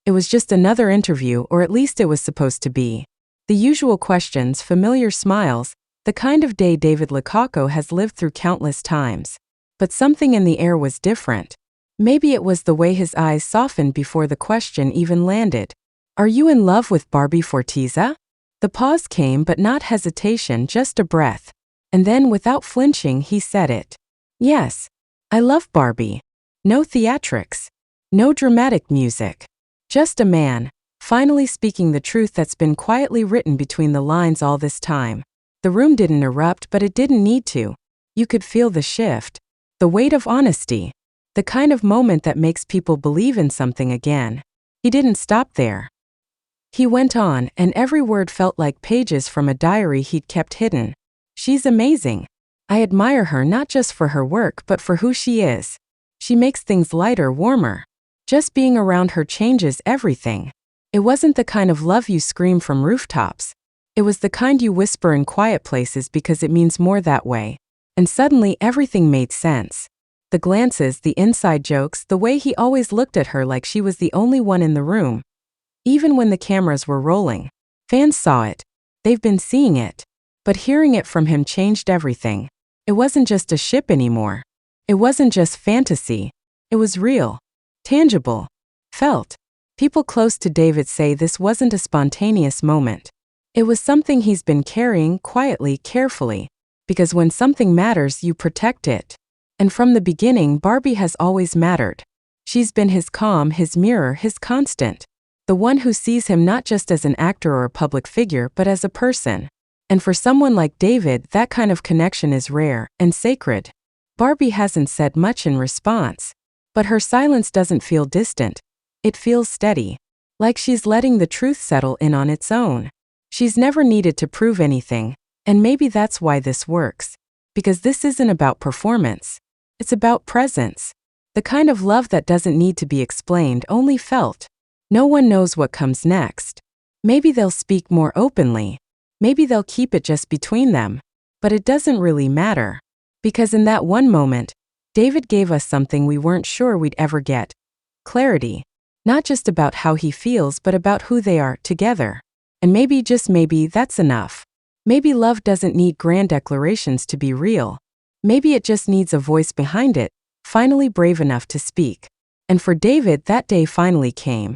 It was just another interview, or at least it was supposed to be. The usual questions, familiar smiles, the kind of day David Licauco has lived through countless times. But something in the air was different. Maybe it was the way his eyes softened before the question even landed. Are you in love with Barbie Forteza? The pause came, but not hesitation, just a breath. And then, without flinching, he said it. Yes. I love Barbie. No theatrics. No dramatic music. Just a man, finally speaking the truth that's been quietly written between the lines all this time. The room didn't erupt, but it didn't need to. You could feel the shift. The weight of honesty. The kind of moment that makes people believe in something again. He didn't stop there. He went on, and every word felt like pages from a diary he'd kept hidden. She's amazing. I admire her not just for her work but for who she is. She makes things lighter, warmer. Just being around her changes everything. It wasn't the kind of love you scream from rooftops. It was the kind you whisper in quiet places because it means more that way. And suddenly everything made sense. The glances, the inside jokes, the way he always looked at her like she was the only one in the room. Even when the cameras were rolling. Fans saw it. They've been seeing it. But hearing it from him changed everything. It wasn't just a ship anymore. It wasn't just fantasy. It was real. Tangible. Felt. People close to David say this wasn't a spontaneous moment. It was something he's been carrying quietly, carefully. Because when something matters, you protect it. And from the beginning, Barbie has always mattered. She's been his calm, his mirror, his constant. The one who sees him not just as an actor or a public figure, but as a person. And for someone like David, that kind of connection is rare and sacred. Barbie hasn't said much in response. But her silence doesn't feel distant. It feels steady. Like she's letting the truth settle in on its own. She's never needed to prove anything. And maybe that's why this works. Because this isn't about performance. It's about presence. The kind of love that doesn't need to be explained, only felt. No one knows what comes next. Maybe they'll speak more openly. Maybe they'll keep it just between them. But it doesn't really matter. Because in that one moment, David gave us something we weren't sure we'd ever get. Clarity. Not just about how he feels, but about who they are together. And maybe, just maybe, that's enough. Maybe love doesn't need grand declarations to be real. Maybe it just needs a voice behind it, finally brave enough to speak. And for David, that day finally came.